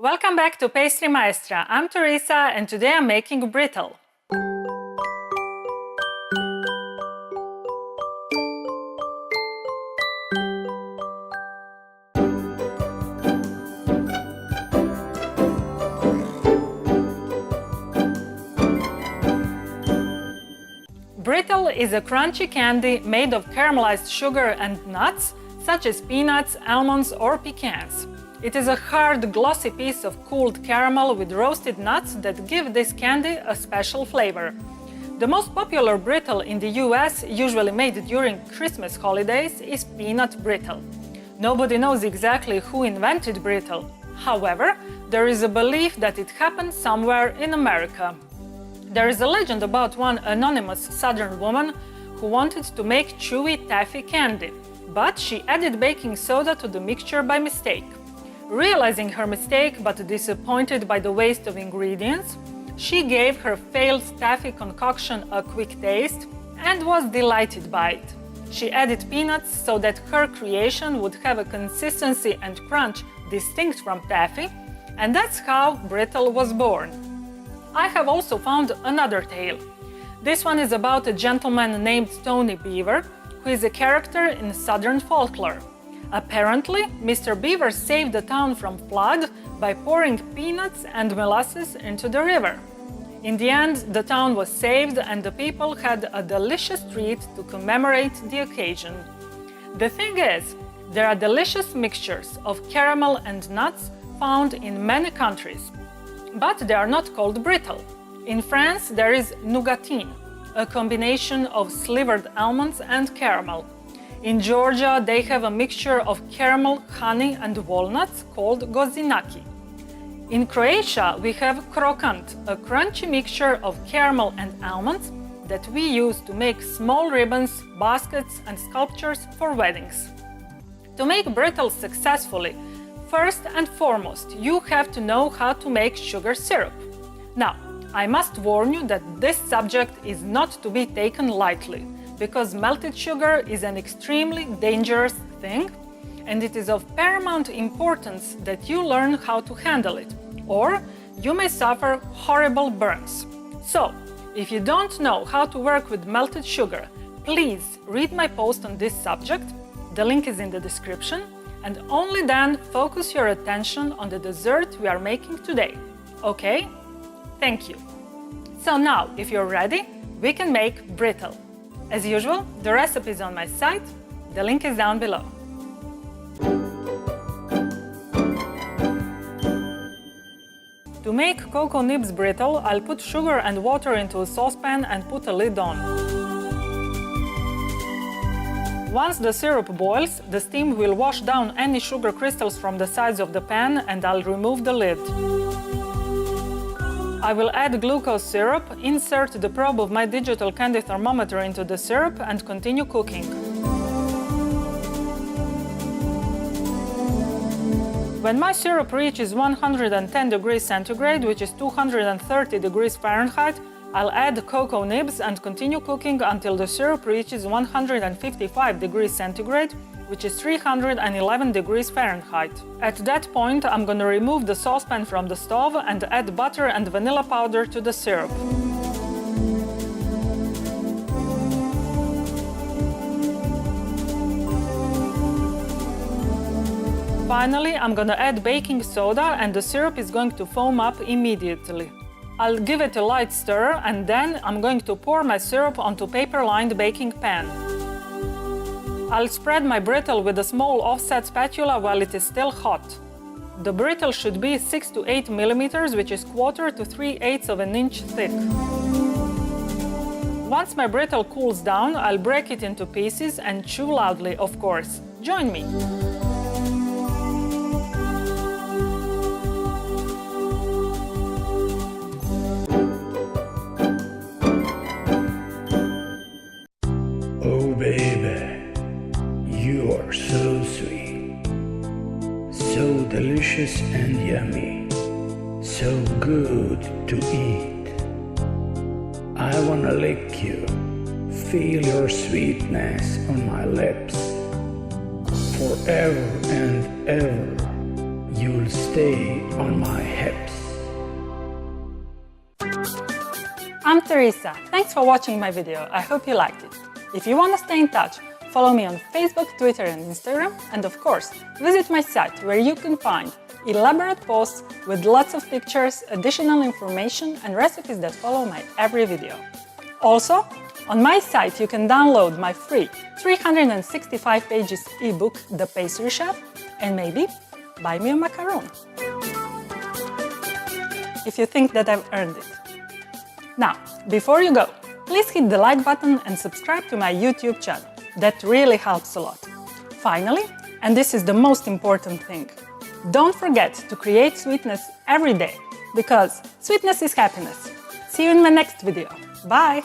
Welcome back to Pastry Maestra. I'm Teresa and today I'm making brittle. Brittle is a crunchy candy made of caramelized sugar and nuts, such as peanuts, almonds or pecans. It is a hard, glossy piece of cooled caramel with roasted nuts that give this candy a special flavor. The most popular brittle in the US, usually made during Christmas holidays, is peanut brittle. Nobody knows exactly who invented brittle. However, there is a belief that it happened somewhere in America. There is a legend about one anonymous southern woman who wanted to make chewy taffy candy, but she added baking soda to the mixture by mistake. Realizing her mistake but disappointed by the waste of ingredients, she gave her failed taffy concoction a quick taste and was delighted by it. She added peanuts so that her creation would have a consistency and crunch distinct from taffy, and that's how brittle was born. I have also found another tale. This one is about a gentleman named Tony Beaver, who is a character in Southern folklore. Apparently, Mr. Beaver saved the town from flood by pouring peanuts and molasses into the river. In the end, the town was saved and the people had a delicious treat to commemorate the occasion. The thing is, there are delicious mixtures of caramel and nuts found in many countries, but they are not called brittle. In France, there is nougatine, a combination of slivered almonds and caramel. In Georgia, they have a mixture of caramel, honey and walnuts called gozinaki. In Croatia, we have krokant, a crunchy mixture of caramel and almonds that we use to make small ribbons, baskets and sculptures for weddings. To make brittle successfully, first and foremost, you have to know how to make sugar syrup. Now, I must warn you that this subject is not to be taken lightly, because melted sugar is an extremely dangerous thing, and it is of paramount importance that you learn how to handle it, or you may suffer horrible burns. So, if you don't know how to work with melted sugar, please read my post on this subject, the link is in the description, and only then focus your attention on the dessert we are making today. Okay? Thank you. So now, if you're ready, we can make brittle. As usual, the recipe is on my site, the link is down below. To make cocoa nibs brittle, I'll put sugar and water into a saucepan and put a lid on. Once the syrup boils, the steam will wash down any sugar crystals from the sides of the pan and I'll remove the lid. I will add glucose syrup, insert the probe of my digital candy thermometer into the syrup and continue cooking. When my syrup reaches 110 degrees centigrade, which is 230 degrees Fahrenheit, I'll add cocoa nibs and continue cooking until the syrup reaches 155 degrees centigrade, which is 311 degrees Fahrenheit. At that point, I'm gonna remove the saucepan from the stove and add butter and vanilla powder to the syrup. Finally, I'm gonna add baking soda and the syrup is going to foam up immediately. I'll give it a light stir and then I'm going to pour my syrup onto paper-lined baking pan. I'll spread my brittle with a small offset spatula while it is still hot. The brittle should be 6 to 8 millimeters, which is 1/4 to 3/8 of an inch thick. Once my brittle cools down, I'll break it into pieces and chew loudly, of course. Join me! Oh baby, you are so sweet, so delicious and yummy, so good to eat. I wanna lick you, feel your sweetness on my lips, forever and ever. you'll stay on my hips. I'm Teresa. Thanks for watching my video. I hope you liked it. If you want to stay in touch, follow me on Facebook, Twitter and Instagram, and of course, visit my site where you can find elaborate posts with lots of pictures, additional information and recipes that follow my every video. Also, on my site you can download my free 365 pages ebook, The Pastry Chef, and maybe buy me a macaron if you think that I've earned it. Now, before you go, please hit the like button and subscribe to my YouTube channel. That really helps a lot. Finally, and this is the most important thing, don't forget to create sweetness every day, because sweetness is happiness. See you in my next video. Bye!